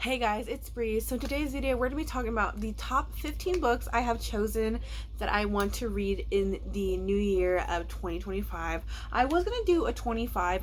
Hey guys, it's Bree. So today's video we're going to be talking about the top 15 books I have chosen that I want to read in the new year of 2025. I was going to do a 25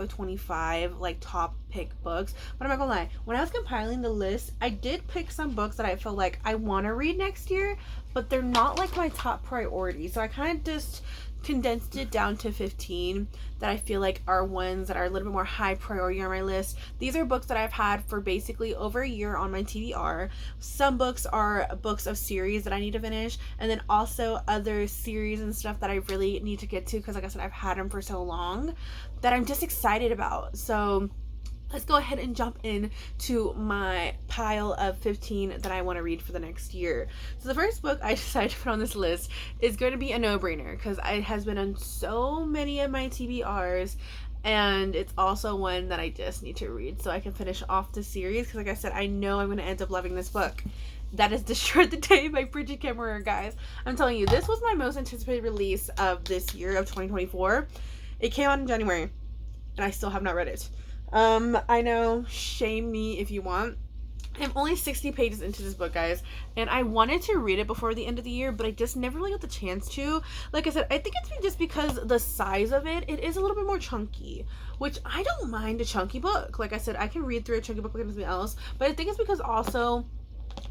like top pick books, but I'm not going to lie. When I was compiling the list, I did pick some books that I feel like I want to read next year, but they're not like my top priority. So I kind of just condensed it down to 15 that I feel like are ones that are a little bit more high priority on my list. These are books that I've had for basically over a year on my TBR. Some books are books of series that I need to finish, and then also other series and stuff that I really need to get to because, like I said, I've had them for so long that I'm just excited about. So let's go ahead and jump in to my pile of 15 that I want to read for the next year. So the first book I decided to put on this list is going to be a no-brainer because it has been on so many of my TBRs, and it's also one that I just need to read so I can finish off the series because, like I said, I know I'm going to end up loving this book. That is Destroy the Day by Bridget Kemmerer, guys. I'm telling you, this was my most anticipated release of this year of 2024. It came out in January, and I still have not read it. I know, shame me if you want. I'm only 60 pages into this book, guys, and I wanted to read it before the end of the year, but I just never really got the chance to. Like I said, I think it's just because the size of it is a little bit more chunky, which I don't mind a chunky book. Like I said, I can read through a chunky book like anything else, but I think it's because also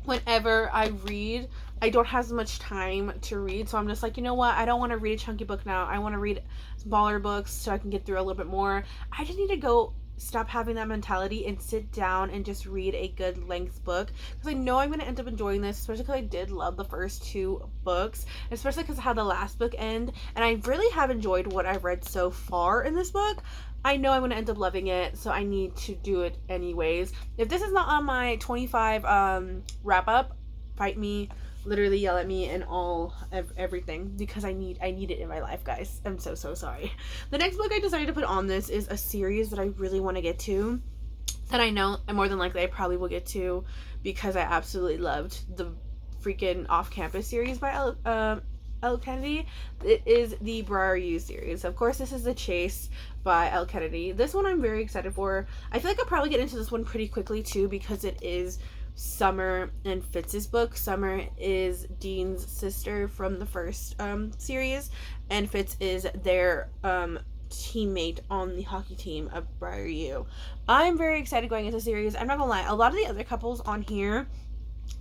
whenever I read, I don't have as much time to read, so I'm just like, you know what, I don't want to read a chunky book now. I want to read smaller books so I can get through a little bit more. I just need to stop having that mentality and sit down and just read a good length book because I know I'm going to end up enjoying this, especially because I did love the first two books, especially because of how the last book ended, and I really have enjoyed what I've read so far in this book. I know I'm going to end up loving it, so I need to do it anyways. If this is not on my 25 wrap up, fight me, literally yell at me and everything, because I need it in my life, guys. I'm so sorry. The next book I decided to put on this is a series that I really want to get to, that I know more than likely I probably will get to because I absolutely loved the freaking Off-Campus series by Elle Kennedy. It is the Briar U series. Of course, this is The Chase by Elle Kennedy. This one I'm very excited for. I feel like I'll probably get into this one pretty quickly too because it is Summer and Fitz's book. Summer is Dean's sister from the first series, and Fitz is their teammate on the hockey team of Briar U. I'm very excited going into the series. I'm not gonna lie, a lot of the other couples on here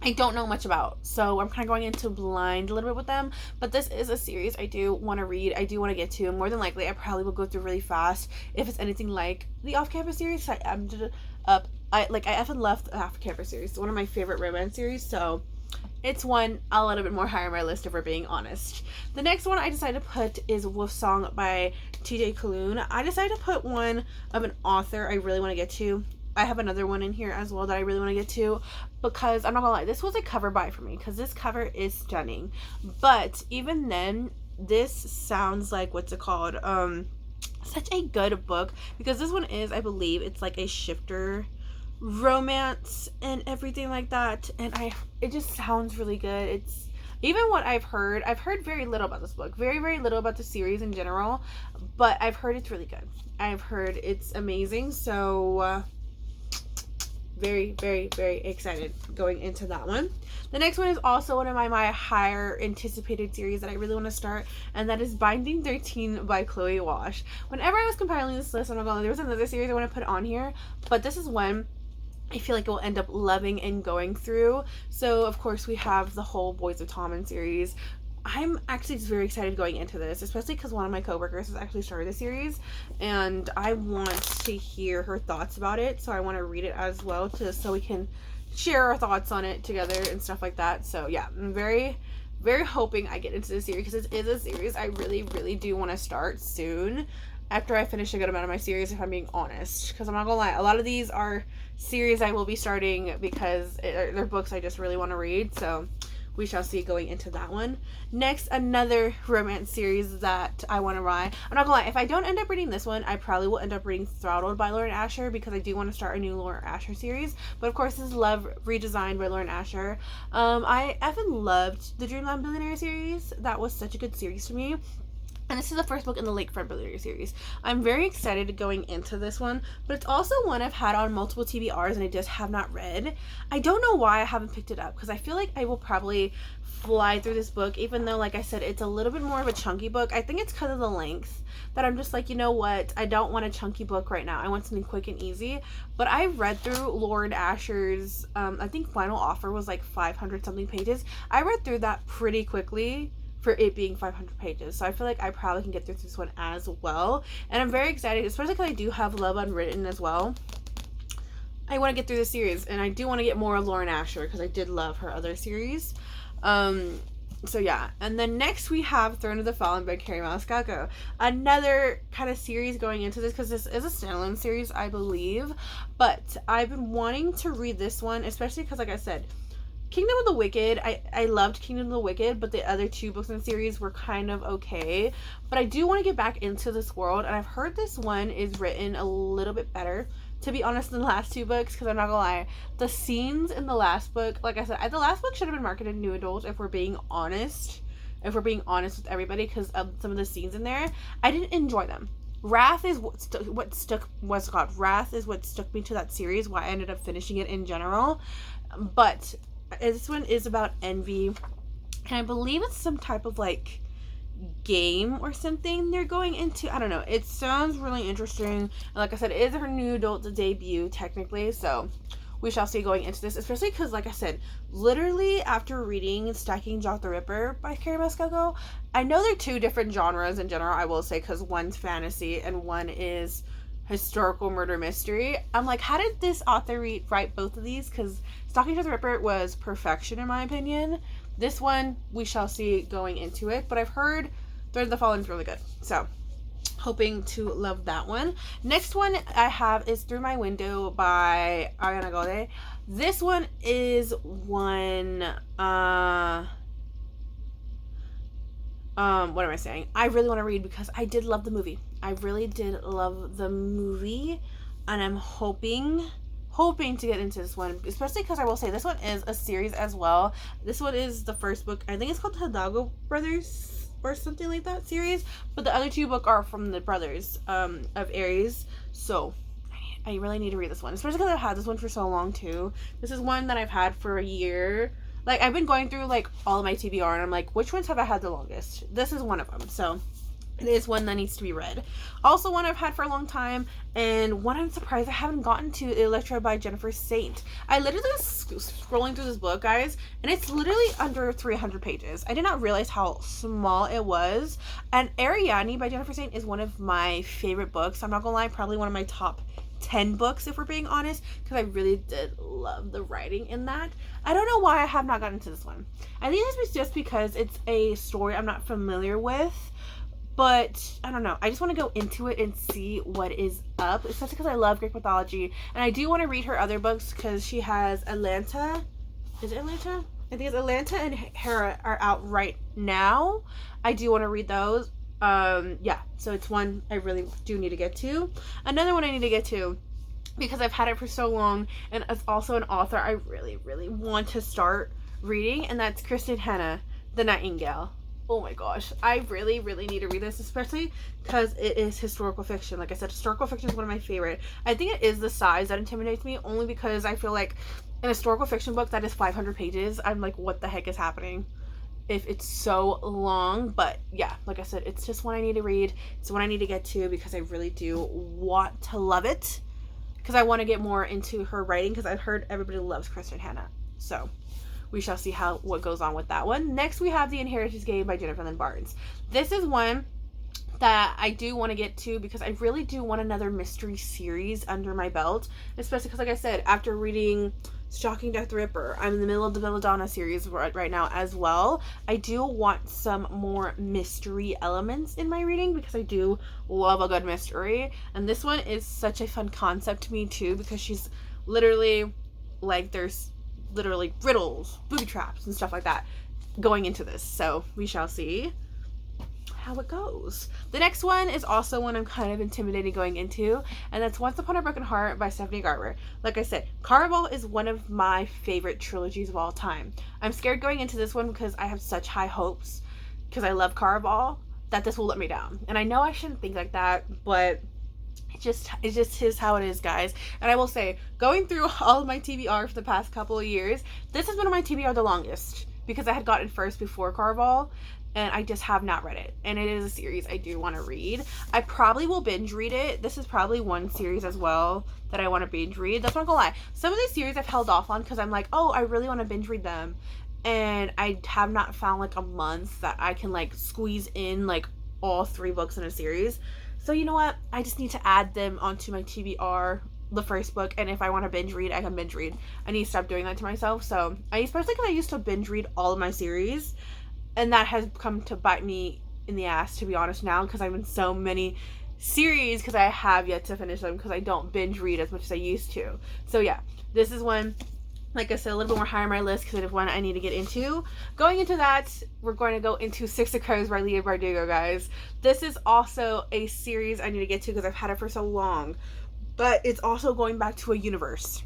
I don't know much about, so I'm kind of going into blind a little bit with them, but this is a series I do want to read, I do want to get to, and more than likely I probably will go through really fast if it's anything like the Off-Campus series. I effing love the Off-Campus series. It's one of my favorite romance series, so it's one a little bit more higher on my list if we're being honest. The next one I decided to put is Wolf Song by TJ Klune. I decided to put one of an author I really want to get to. I have another one in here as well that I really want to get to because I'm not gonna lie, this was a cover buy for me because this cover is stunning. But even then, this sounds like such a good book because this one is, I believe, it's like a shifter romance and everything like that, and it just sounds really good. It's even what I've heard very little about this book, very little about the series in general, but I've heard it's really good. I've heard it's amazing, so very excited going into that one. The next one is also one of my higher anticipated series that I really want to start, and that is Binding 13 by Chloe Wash. Whenever I was compiling this list, I'm not gonna lie, there was another series I want to put on here, but this is one I feel like it will end up loving and going through. So of course we have the whole Boys of Tommen series. I'm actually just very excited going into this, especially because one of my coworkers has actually started the series, and I want to hear her thoughts about it. So I want to read it as well, so we can share our thoughts on it together and stuff like that. So yeah, I'm very hoping I get into the series because it is a series I really do want to start soon after I finish a good amount of my series, if I'm being honest. Because I'm not gonna lie, a lot of these are series I will be starting because they're books I just really want to read. So we shall see going into that one. Next, another romance series that I want to write. I'm not gonna lie, if I don't end up reading this one, I probably will end up reading Throttled by Lauren Asher because I do want to start a new Lauren Asher series. But of course, this is Love Redesigned by Lauren Asher. I effing loved the Dreamland Billionaire series. That was such a good series to me. And this is the first book in the Lakefront Burglary series. I'm very excited going into this one, but it's also one I've had on multiple TBRs and I just have not read. I don't know why I haven't picked it up, because I feel like I will probably fly through this book, even though, like I said, it's a little bit more of a chunky book. I think it's because of the length that I'm just like, you know what, I don't want a chunky book right now. I want something quick and easy. But I read through Lauren Asher's, I think Final Offer was like 500 something pages. I read through that pretty quickly for it being 500 pages. So I feel like I probably can get through this one as well. And I'm very excited, especially because I do have Love Unwritten as well. I want to get through the series, and I do want to get more of Lauren Asher because I did love her other series. So yeah. And then next we have Throne of the Fallen by Kerri Maniscalco. Another kind of series going into this, because this is a standalone series, I believe. But I've been wanting to read this one, especially because, like I said, Kingdom of the Wicked, I loved Kingdom of the Wicked, but the other two books in the series were kind of okay. But I do want to get back into this world, and I've heard this one is written a little bit better, to be honest, than the last two books, because I'm not gonna lie, the scenes in the last book, like I said, the last book should have been marketed to new adults, if we're being honest. If we're being honest with everybody, because of some of the scenes in there, I didn't enjoy them. Wrath is what stuck me to that series, why I ended up finishing it in general. But this one is about envy, and I believe it's some type of like game or something they're going into. I don't know. It sounds really interesting. And like I said, it is her new adult debut technically, so we shall see going into this, especially because, like I said, literally after reading Stacking Jack the Ripper by Kerri Maniscalco, I know they're two different genres in general, I will say, because one's fantasy and one is historical murder mystery. I'm like, how did this author write both of these? Because Stalking Jack the Ripper was perfection in my opinion. This one, we shall see going into it. But I've heard Throne of the Fallen is really good. So, hoping to love that one. Next one I have is Through My Window by Ariana Gode. This one is one, what am I saying? I really want to read because I did love the movie. I really did love the movie, and I'm hoping to get into this one, especially because I will say this one is a series as well. This one is the first book. I think it's called Hidalgo Brothers or something like that series, but the other two books are from the brothers of Aries. So I really need to read this one, especially because I've had this one for so long too. This is one that I've had for a year. Like, I've been going through like all of my TBR, and I'm like, which ones have I had the longest? This is one of them. So it is one that needs to be read. Also, one I've had for a long time, and one I'm surprised I haven't gotten to, Electra by Jennifer Saint. I literally was scrolling through this book, guys, and it's literally under 300 pages. I did not realize how small it was. And Ariadne by Jennifer Saint is one of my favorite books. I'm not gonna lie, probably one of my top 10 books, if we're being honest, because I really did love the writing in that. I don't know why I have not gotten to this one. I think it's just because it's a story I'm not familiar with. But, I don't know. I just want to go into it and see what is up. Especially because I love Greek mythology. And I do want to read her other books because she has Atlanta. Is it Atlanta? I think it's Atlanta and Hera are out right now. I do want to read those. Yeah. So it's one I really do need to get to. Another one I need to get to, because I've had it for so long. And it's also an author I really, really want to start reading. And that's Kristen Hanna, The Nightingale. Oh my gosh, I really, really need to read this, especially because it is historical fiction. Like I said, historical fiction is one of my favorite. I think it is the size that intimidates me, only because I feel like an historical fiction book that is 500 pages, I'm like, what the heck is happening if it's so long? But yeah, like I said, it's just one I need to read. It's one I need to get to because I really do want to love it, because I want to get more into her writing, because I've heard everybody loves Kristen Hanna. So we shall see what goes on with that one. Next, we have The Inheritance Game by Jennifer Lynn Barnes. This is one that I do want to get to because I really do want another mystery series under my belt, especially because, like I said, after reading Stalking Jack the Ripper, I'm in the middle of the Belladonna series right now as well. I do want some more mystery elements in my reading because I do love a good mystery. And this one is such a fun concept to me too, because she's literally like, there's literally riddles, booby traps, and stuff like that going into this. So we shall see how it goes. The next one is also one I'm kind of intimidated going into, and that's Once Upon a Broken Heart by Stephanie Garber. Like I said, Caraval is one of my favorite trilogies of all time. I'm scared going into this one because I have such high hopes, because I love Caraval, that this will let me down. And I know I shouldn't think like that, but it just is how it is, guys. And I will say, going through all of my TBR for the past couple of years, this has been on my TBR the longest because I had gotten first before Caraval, and I just have not read it. And it is a series I do want to read. I probably will binge read it. This is probably one series as well that I want to binge read. That's not gonna lie. Some of these series I've held off on because I'm like, oh, I really want to binge read them. And I have not found like a month that I can like squeeze in like all 3 books in a series. So you know what? I just need to add them onto my TBR, the first book, and if I want to binge read, I can binge read. I need to stop doing that to myself. So especially because I used to binge read all of my series, and that has come to bite me in the ass, to be honest, now, because I'm in so many series because I have yet to finish them because I don't binge read as much as I used to. So yeah, this is one, like I said, a little bit more higher on my list because it is one I need to get into. Going into that, we're going to go into Six of Crows by Leigh Bardugo, guys. This is also a series I need to get to because I've had it for so long. But it's also going back to a universe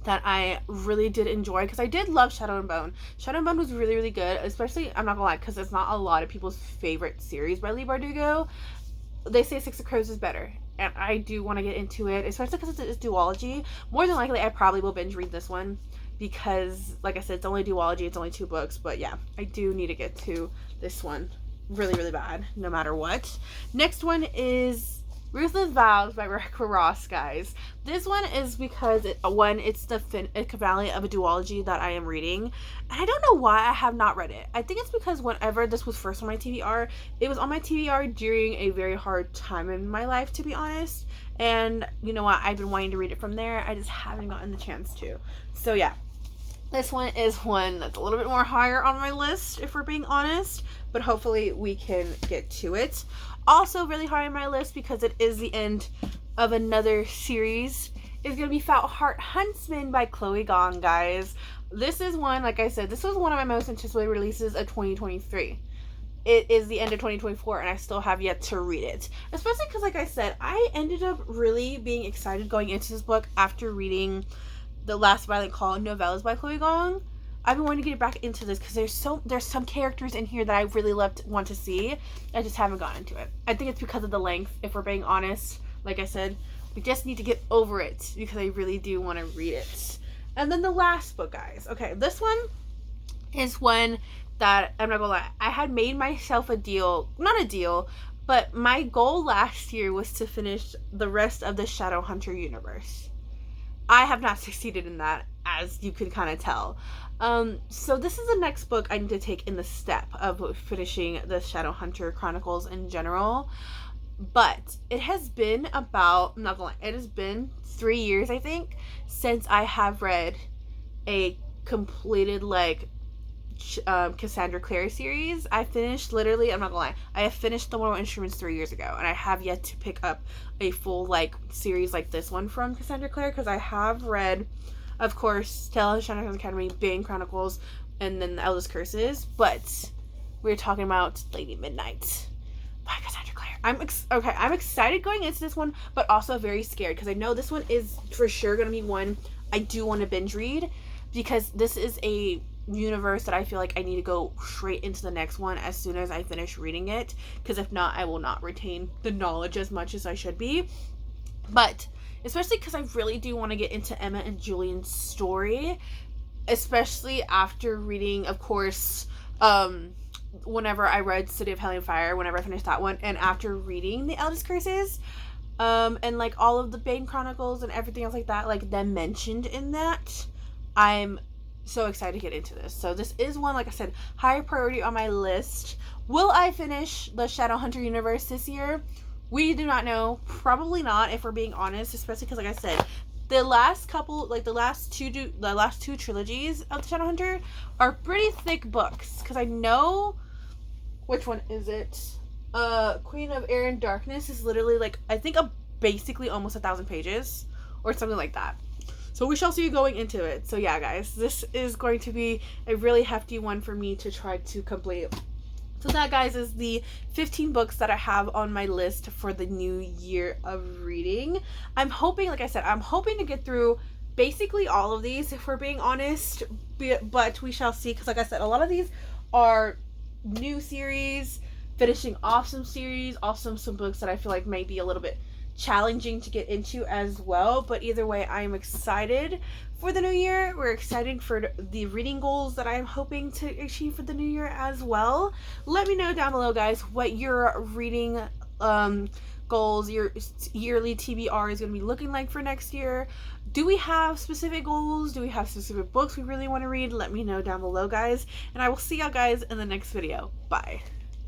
that I really did enjoy because I did love Shadow and Bone. Shadow and Bone was really, really good, especially, I'm not gonna lie, because it's not a lot of people's favorite series by Leigh Bardugo. They say Six of Crows is better. And I do want to get into it, especially because it's duology. More than likely, I probably will binge read this one because, like I said, it's only duology. It's only 2 books. But yeah, I do need to get to this one really, really bad, no matter what. Next one is Ruthless Vows by Rebecca Ross, guys. This one is because, it's the finale of a duology that I am reading. And I don't know why I have not read it. I think it's because whenever this was first on my TBR, it was on my TBR during a very hard time in my life, to be honest. And you know what? I've been wanting to read it from there. I just haven't gotten the chance to. So yeah. This one is one that's a little bit more higher on my list, if we're being honest. But hopefully we can get to it. Also really high on my list because it is the end of another series is going to be Foul Heart Huntsman by Chloe Gong, guys. This is one, like I said, this was one of my most anticipated releases of 2023. It is the end of 2024 and I still have yet to read it. Especially because, like I said, I ended up really being excited going into this book after reading The Last Violent Call and Novellas by Chloe Gong. I've been wanting to get back into this because there's some characters in here that I really want to see. I just haven't gotten into it. I think it's because of the length, if we're being honest. Like I said, we just need to get over it because I really do want to read it. And then the last book, guys. Okay, this one is one that, I'm not gonna lie, I had made myself a deal, not a deal, but my goal last year was to finish the rest of the Shadowhunter universe. I have not succeeded in that, as you can kind of tell. So this is the next book I need to take in the step of finishing the Shadowhunter Chronicles in general. But it has been about, I'm not gonna lie, it has been 3 years, I think, since I have read a completed, like, Cassandra Clare series. I finished, literally, I'm not gonna lie, I have finished The Mortal Instruments 3 years ago, and I have yet to pick up a full, like, series like this one from Cassandra Clare, because I have read, of course, Tale of the Shadowhunter Academy, Bane Chronicles, and then The Eldest Curses, but we're talking about Lady Midnight by Cassandra Clare. I'm excited going into this one, but also very scared, because I know this one is for sure going to be one I do want to binge read, because this is a universe that I feel like I need to go straight into the next one as soon as I finish reading it, because if not, I will not retain the knowledge as much as I should be. But especially because I really do want to get into Emma and Julian's story, especially after reading, of course, whenever I read City of Hell and Fire, whenever I finished that one, and after reading The Eldest Curses, and like all of the Bane Chronicles and everything else like that, like them mentioned in that, I'm so excited to get into this. So this is one, like I said, higher priority on my list. Will I finish the Shadowhunter universe this year? We do not know. Probably not, if we're being honest, especially because, like I said, the last couple, like the last two trilogies of the Shadowhunter are pretty thick books. Because I know, which one is it? Queen of Air and Darkness is literally like, I think basically almost 1,000 pages or something like that. So we shall see going into it. So yeah, guys, this is going to be a really hefty one for me to try to complete. So that, guys, is the 15 books that I have on my list for the new year of reading. I'm hoping, like I said, I'm hoping to get through basically all of these, if we're being honest. But we shall see, because like I said, a lot of these are new series, finishing off some series, also some books that I feel like may be a little bit challenging to get into as well. But either way, I am excited for the new year. We're excited for the reading goals that I'm hoping to achieve for the new year as well. Let me know down below, guys, what your reading goals, your yearly TBR is going to be looking like for next year. Do we have specific goals? Do we have specific books we really want to read? Let me know down below, guys, and I will see y'all guys in the next video. Bye.